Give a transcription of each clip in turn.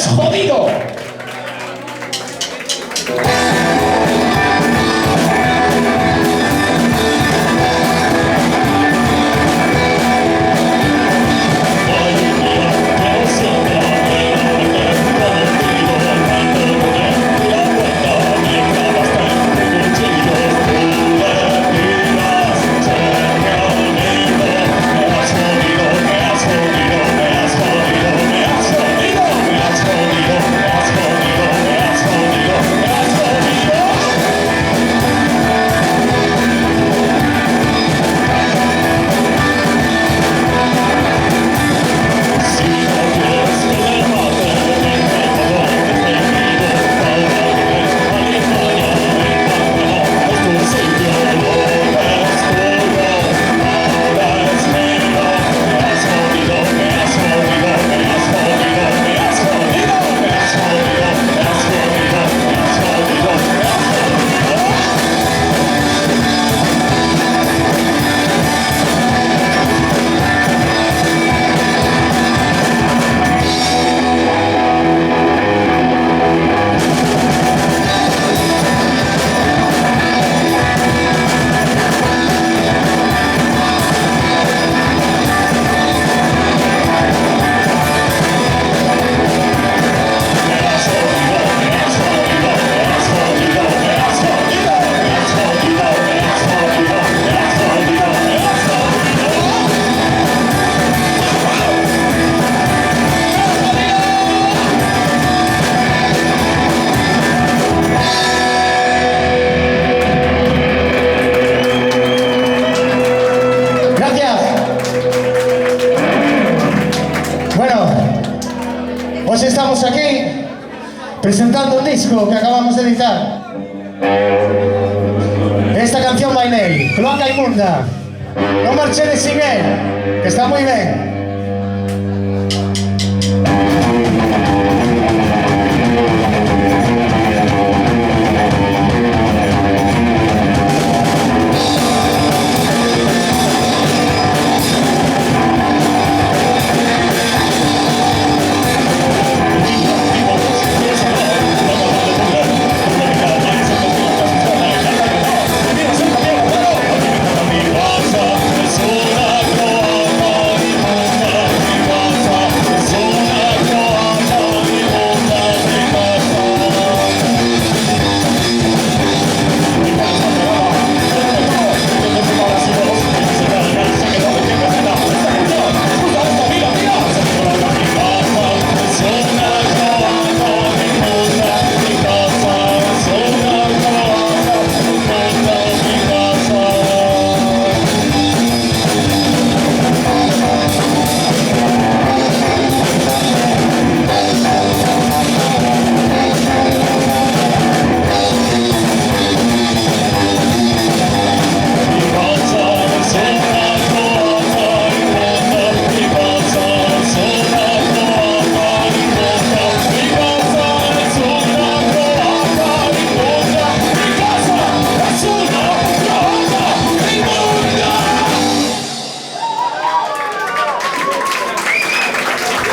has jodido. Pues estamos aquí presentando un disco que acabamos de editar. Esta canción va en él, Cloaca Inmunda. No marchedes sin él, que está muy bien.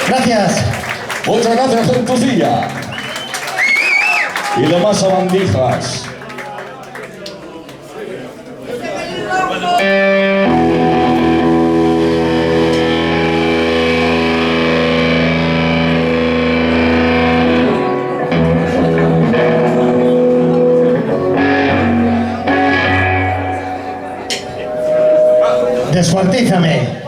Gracias. Muchas gracias, Gentucilla. Y demás sabandijas. Descuartízame.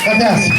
Gracias.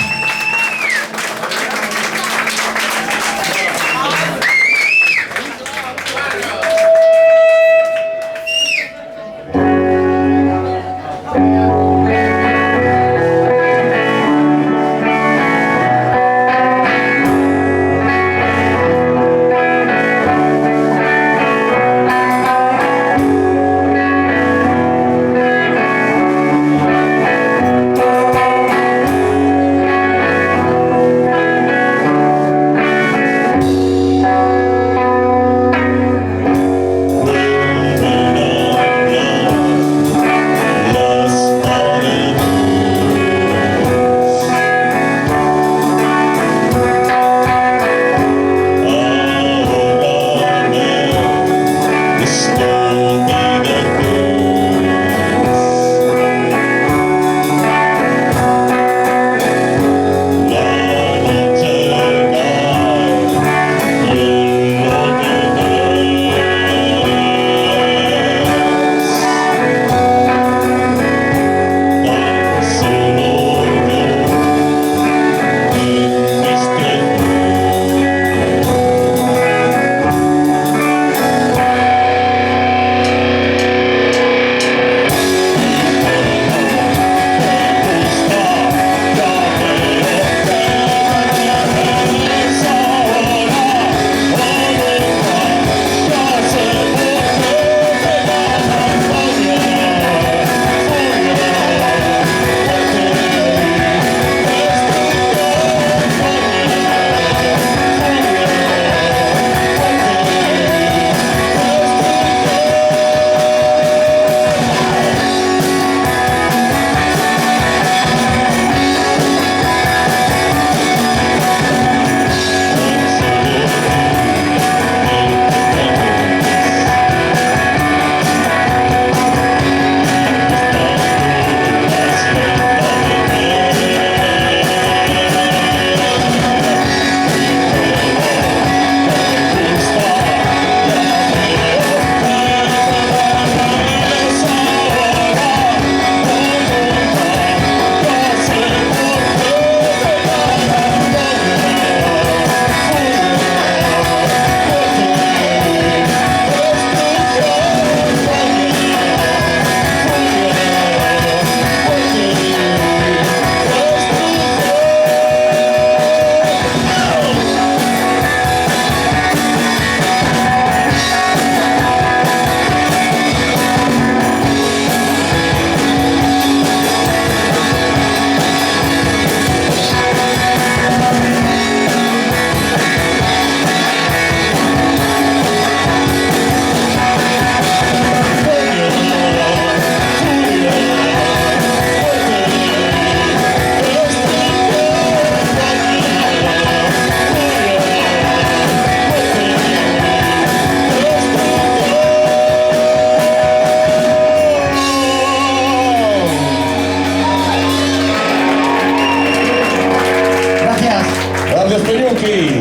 Gracias, Peñuki.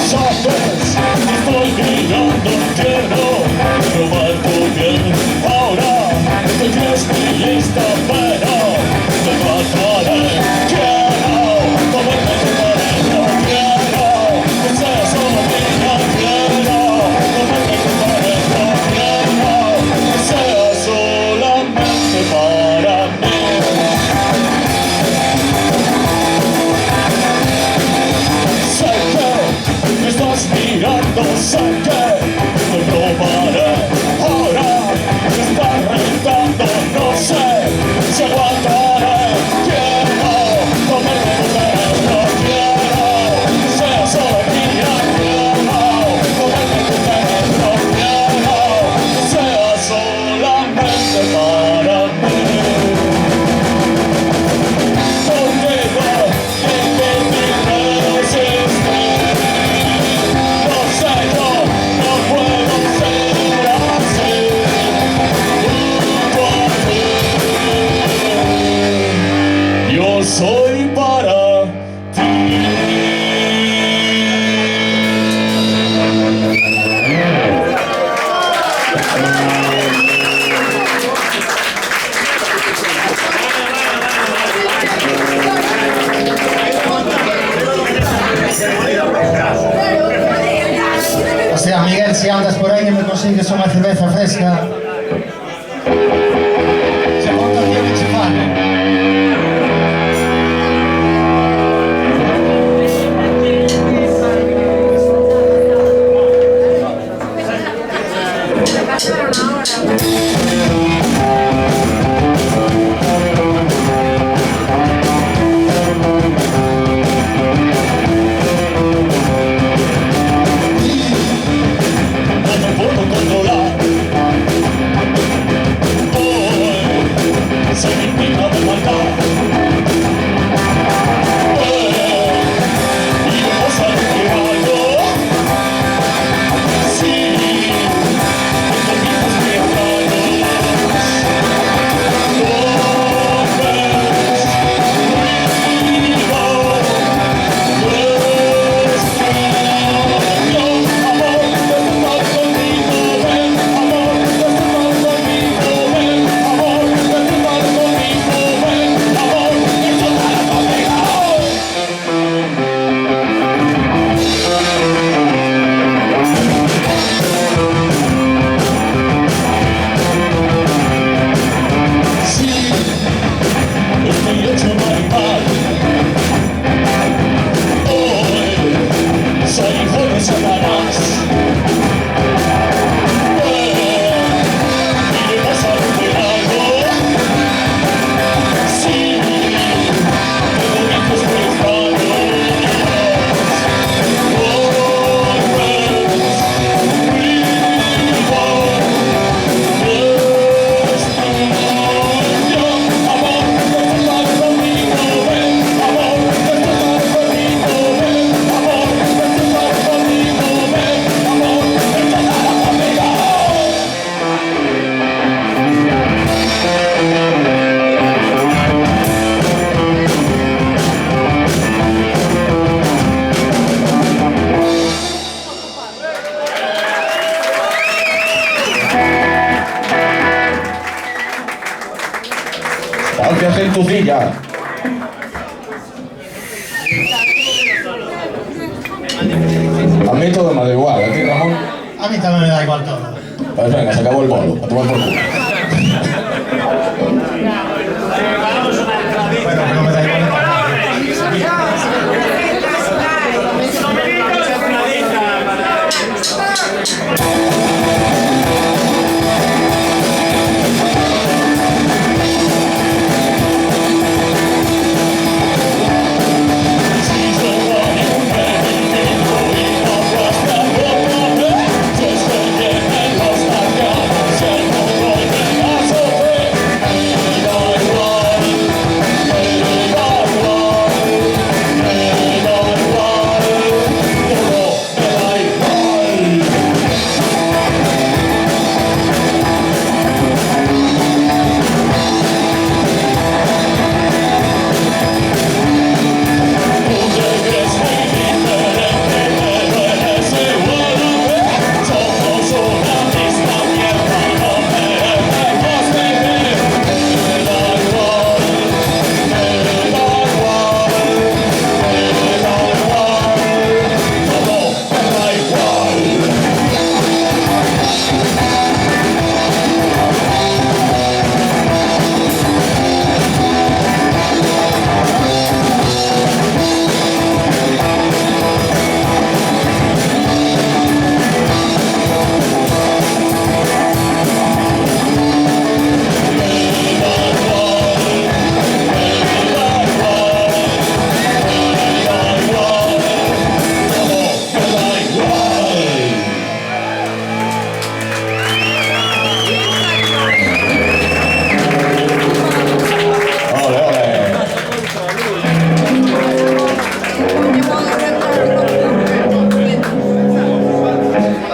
Sabes, estoy mirando el cielo, probar tu piel. Ahora estoy que estoy lista, pero te mataré. Quiero comerte tu pareja, quiero que sea solo mía, quiero comerte tu pareja, quiero que sea solamente para mí. Sé que me estás mirando, sé que te probaré. Ahora me estás rentando, no sé si aguantaré. Quiero comerme tu perro, quiero que sea solo mía, quiero comerme tu perro, quiero que sea solamente para mí. Contigo imposible resistir. No sé, yo no Mira, Miguel, si andas por ahí y me consigues una cerveza fresca. Se monta aquí en Chifán. Gracias, Gentucilla. A mí todo me da igual, ¿a ti, Ramón? A mí también me da igual todo. Pues venga, se acabó el bolo, a tomar por culo. Bueno, no me da igual.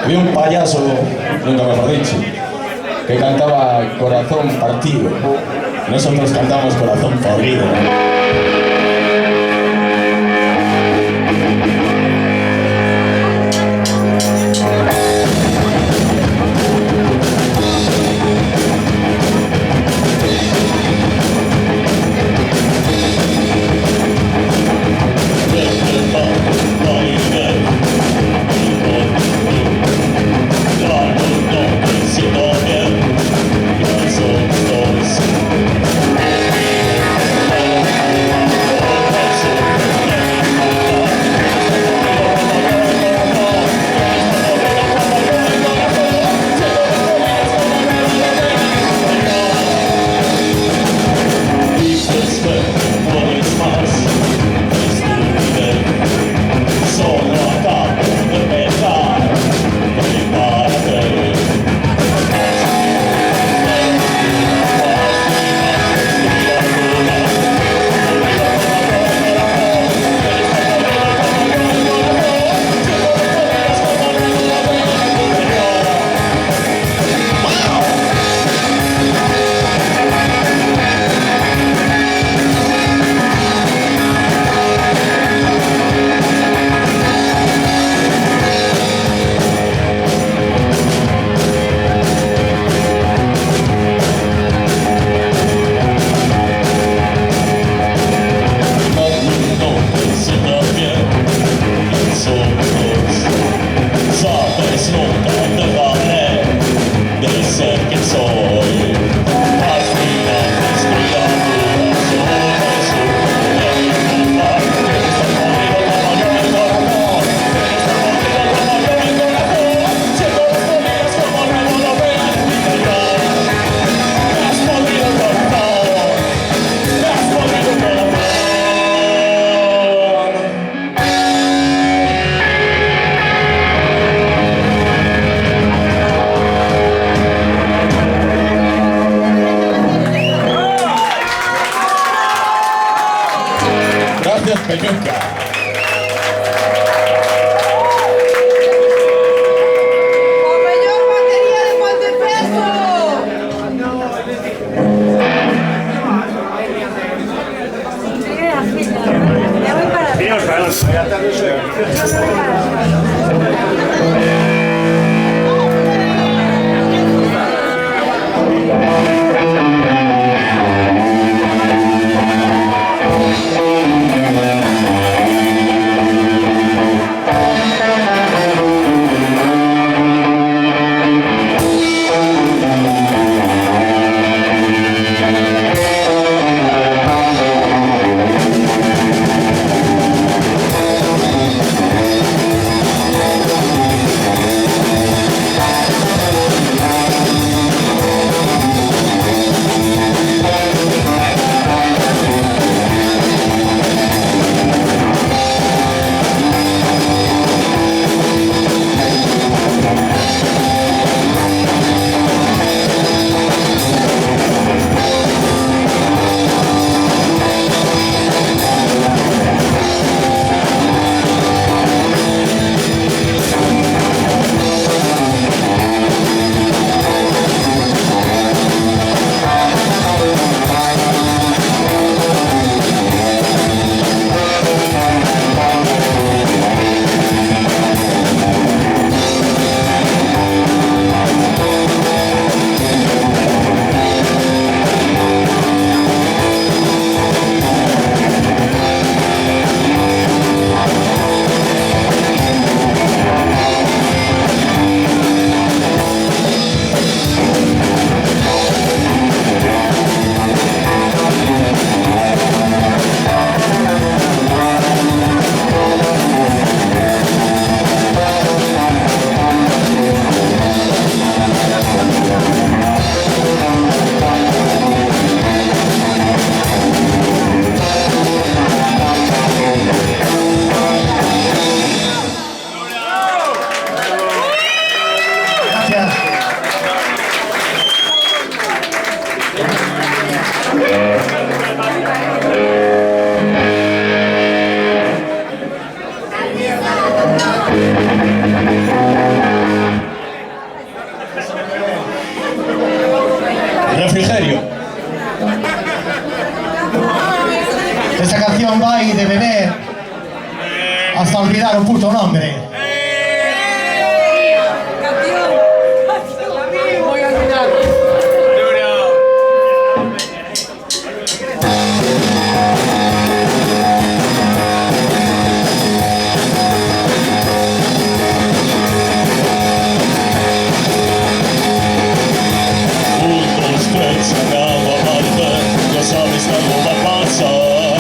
Había un payaso, nunca mejor dicho, que cantaba Corazón Partido. Nosotros cantamos Corazón Podrido. non vai de beber hasta olvidar un puto nombre. Voy a olvidar. Andiamo avanti, lo sabes que algo va a pasar.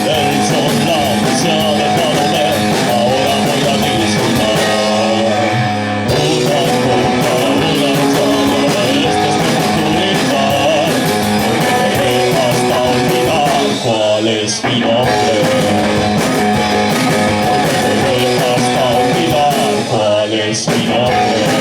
El sol, la música de Panamá, ahora voy a disfrutar. Una copa, una charla, esta es mi oportunidad. Beberé hasta olvidar cuál es mi nombre. Beberé hasta olvidar cuál es mi nombre.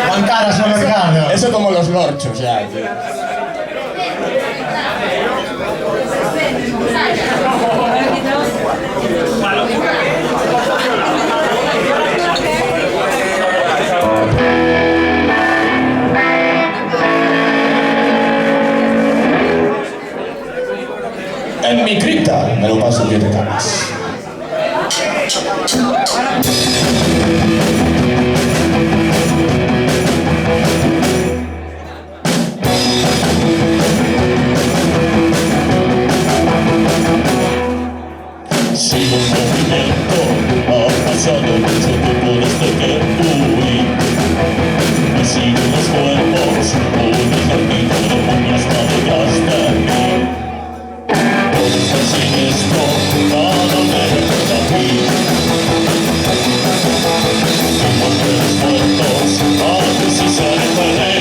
Bancara sono Ricardo. Eso como los lorchos ya, tío. En mi cripta me lo paso bien de caras. Sigo en movimiento, ha pasado mucho tiempo desde que fui. Me siguen los cuerpos, un ejército de momias está detrás de mí. Todo está siniestro, nada me recuerda a ti. Como entre los muertos, antes sí se referé.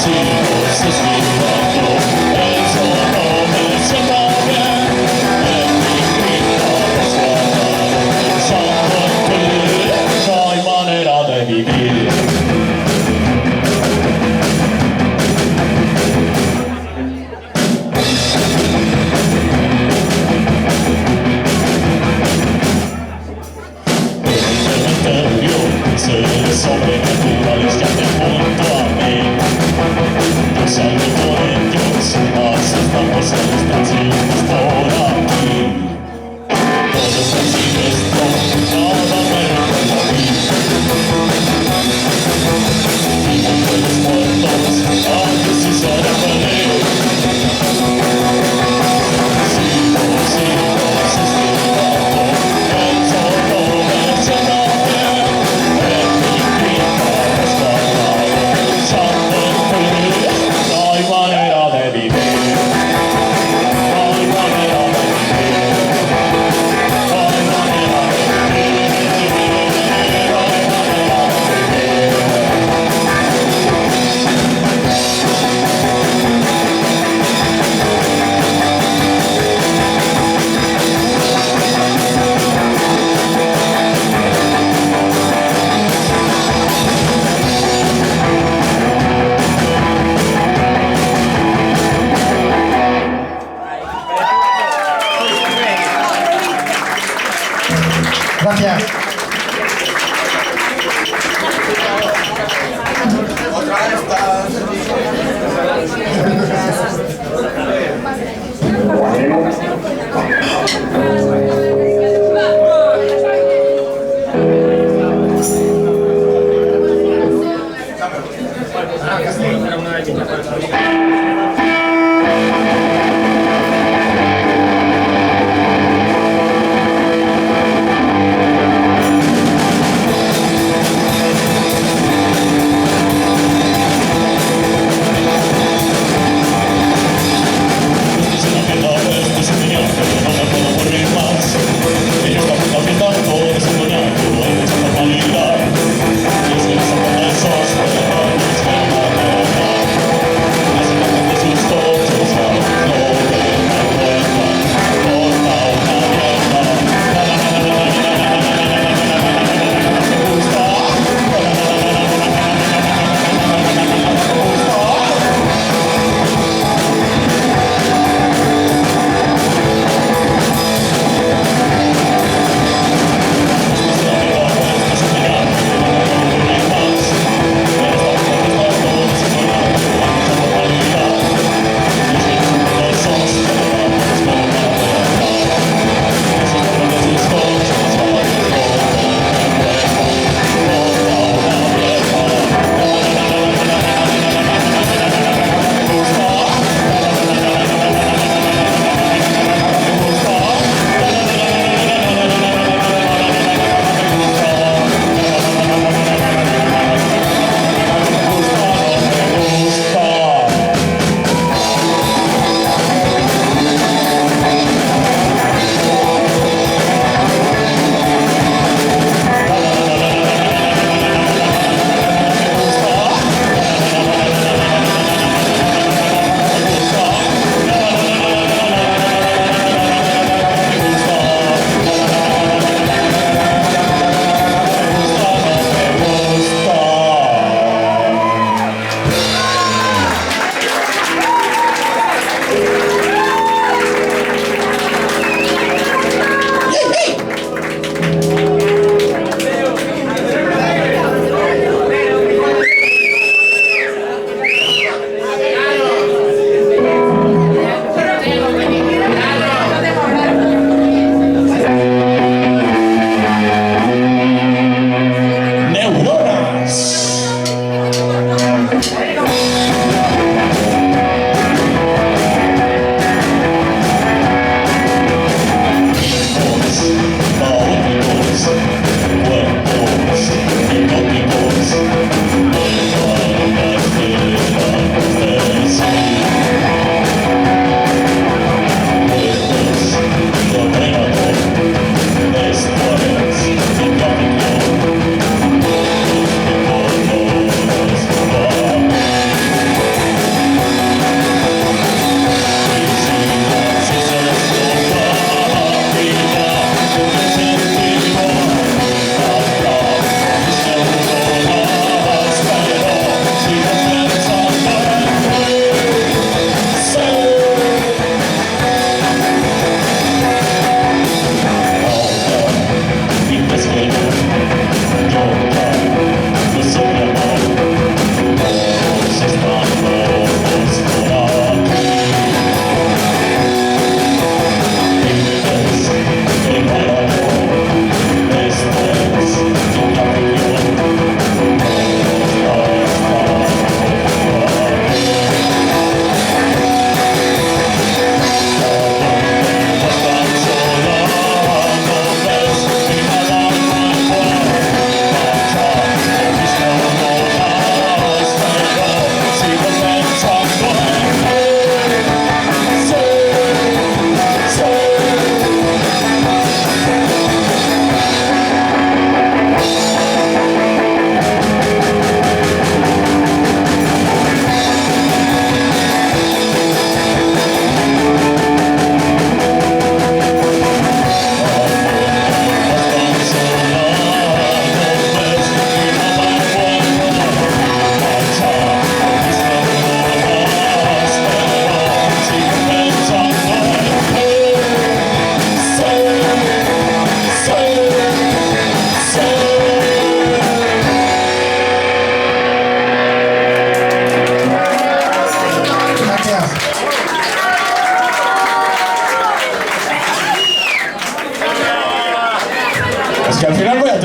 Sigo suspirando, eso no me sienta bien. En mi cripta resguardado, pensando en ti, no hay manera de vivir. Seres sobrenaturales yacen junto a mí. Yo salgo por ellos, asustamos a los transeúntes por aquí. Todo está siniestro, nada me recuerda a mí. Vivo entre los muertos, antes sí se referé. Sigo suspirando, eso no me sienta bien. No hay manera de vivir. No hay manera de vivir. No hay manera de vivir. No hay manera de Gracias.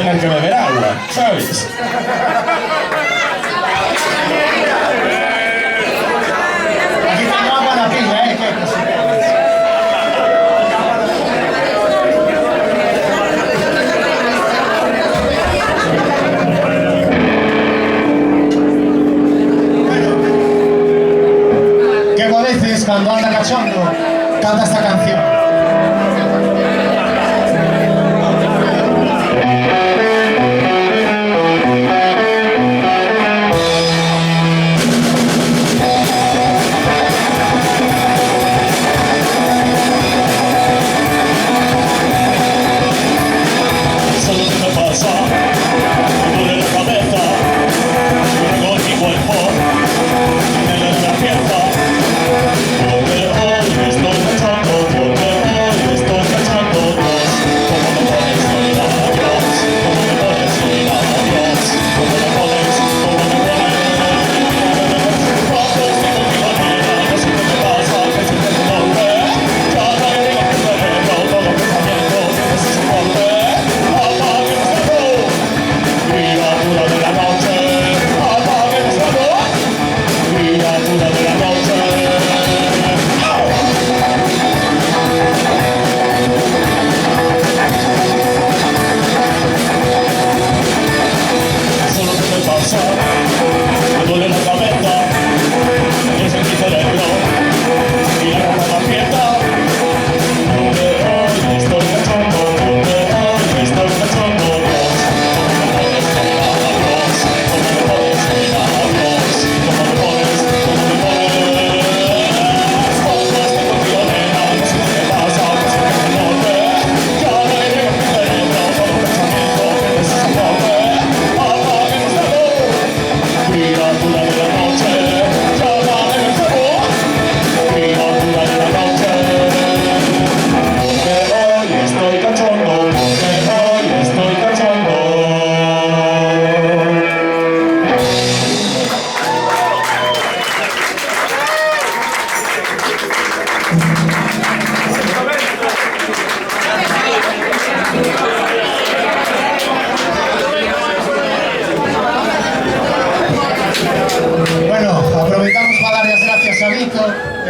tener que beber agua, ¿sabes? Aquí tengo agua en la pila, ¿eh? Que vos veces cuando anda cachondo canta esta canción.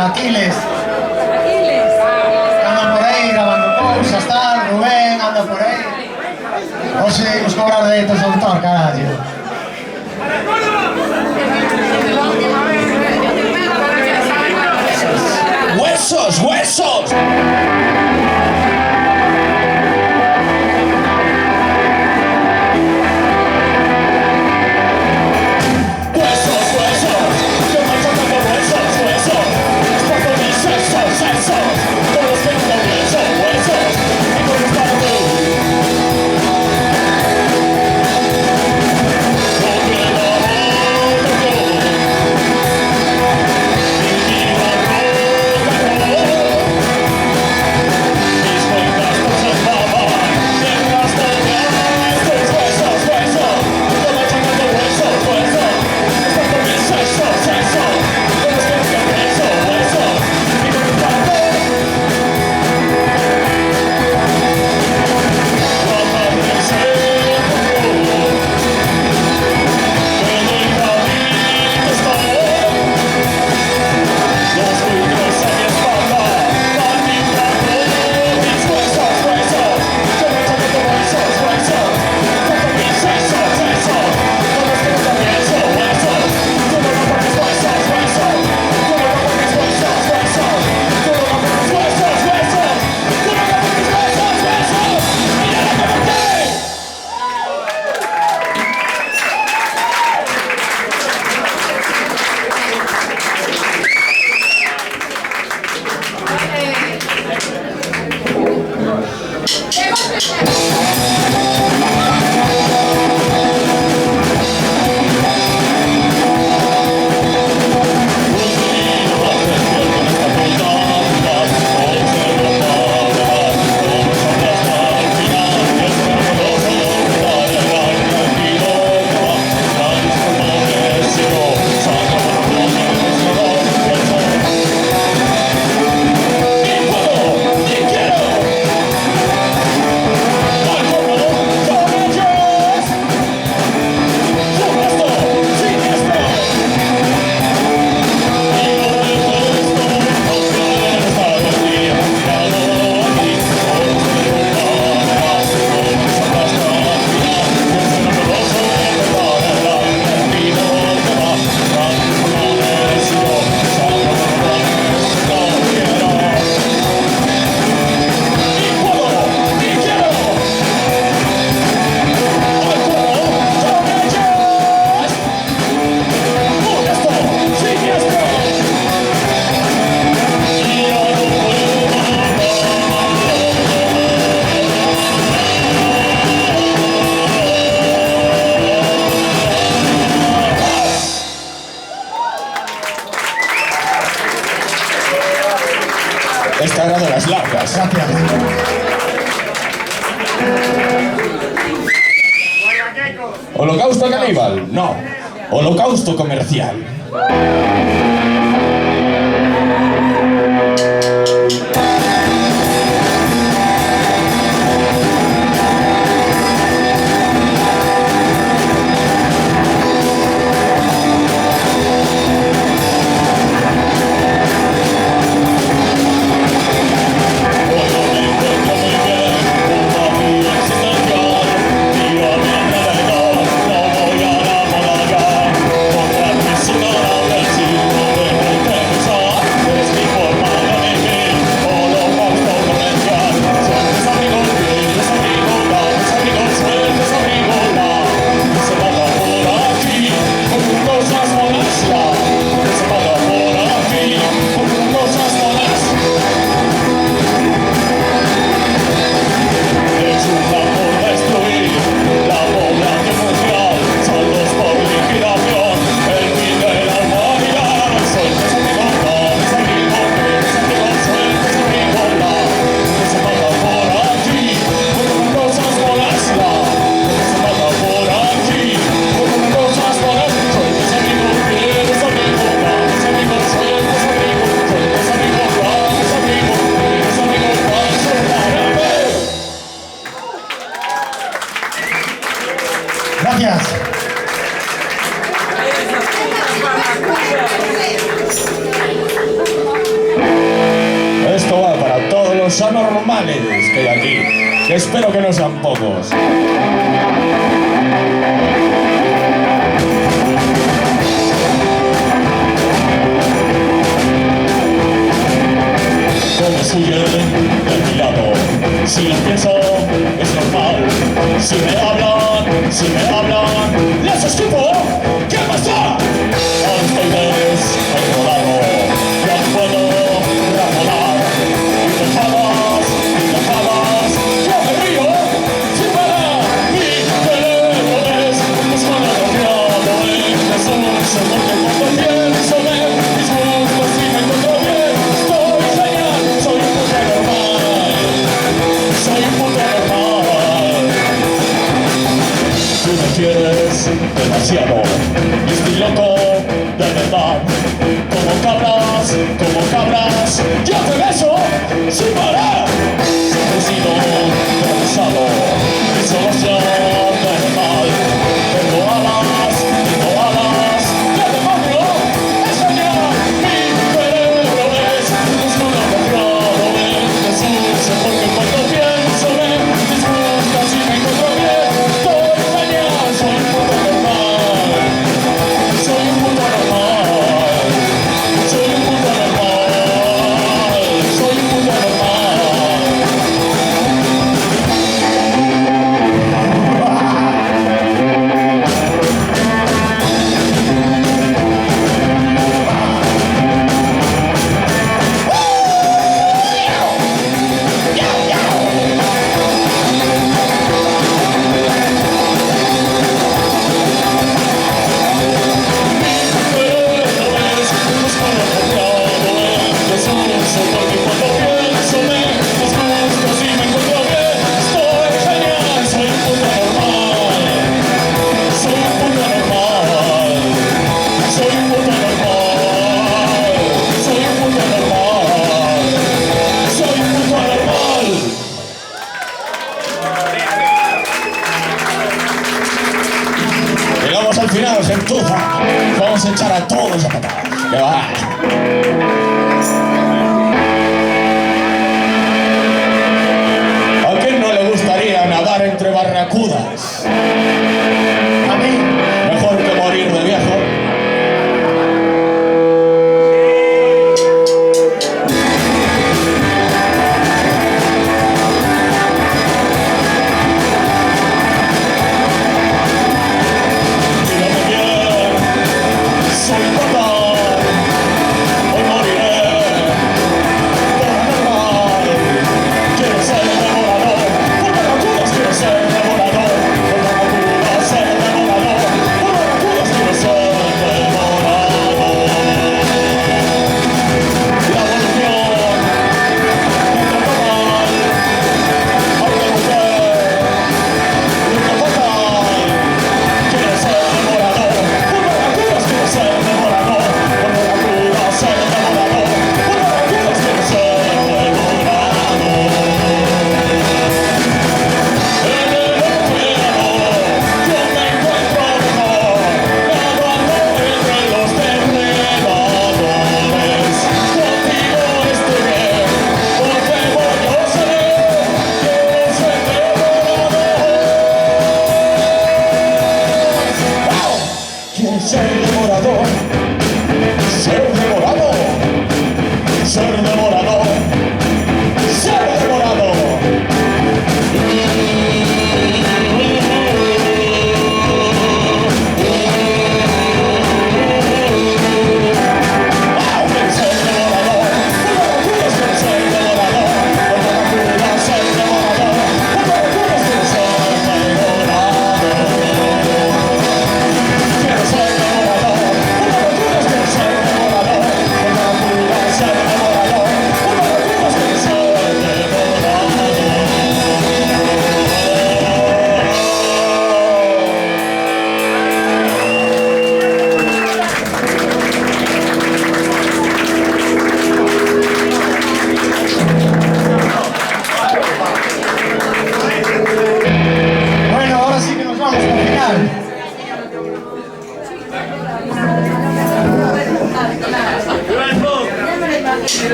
Aquiles. Andan por aí grabando cousas, tal, Rubén anda por aí. Hoxe imos cobrar dereitos de autor, carallo. ¡Huesos, huesos! vidas largas. Gracias. ¿Holocausto caníbal? No. Holocausto comercial. Gracias. Esto va para todos los anormales que hay aquí, que espero que no sean pocos. Todos huyen de mi lado. Si lo pienso, es normal. Si me hablan, les escupo. ¿Qué pasa? Antes he volado, ya puedo razonar. Y dejadas, yo me río. Sin parar, mi cerebro es desconocido en Jesús. Porque cuando pienso en mis gustos y me encuentro bien, estoy genial, soy un puto normal. Soy un puto normal. Tú me quieres demasiado y estoy loco de verdad. Como cabras, yo te beso sin parar. Siempre he sido cansado y solo se de mal. Tengo alas, ¡qué demonio! ¡Es genial! Mi cerebro es desconocido en Jesús. Porque cuando pienso en mis gustos y me encuentro bien, estoy genial, soy un puto normal. Soy un puto normal. Soy un puto normal. Soy un puto normal. Llegamos al final, gentuza. Vamos a echar a todos a patadas. ¡Que va! ¿A quién no le gustaría nadar entre barracudas? A mí. Mejor que morir de viejo. Mírame bien, soy fatal. Hoy moriré por normal. Quiero ser devorador, por barracudas quiero ser devorador.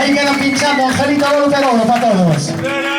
ahí quedan pinchando Angelito Volupero para todos.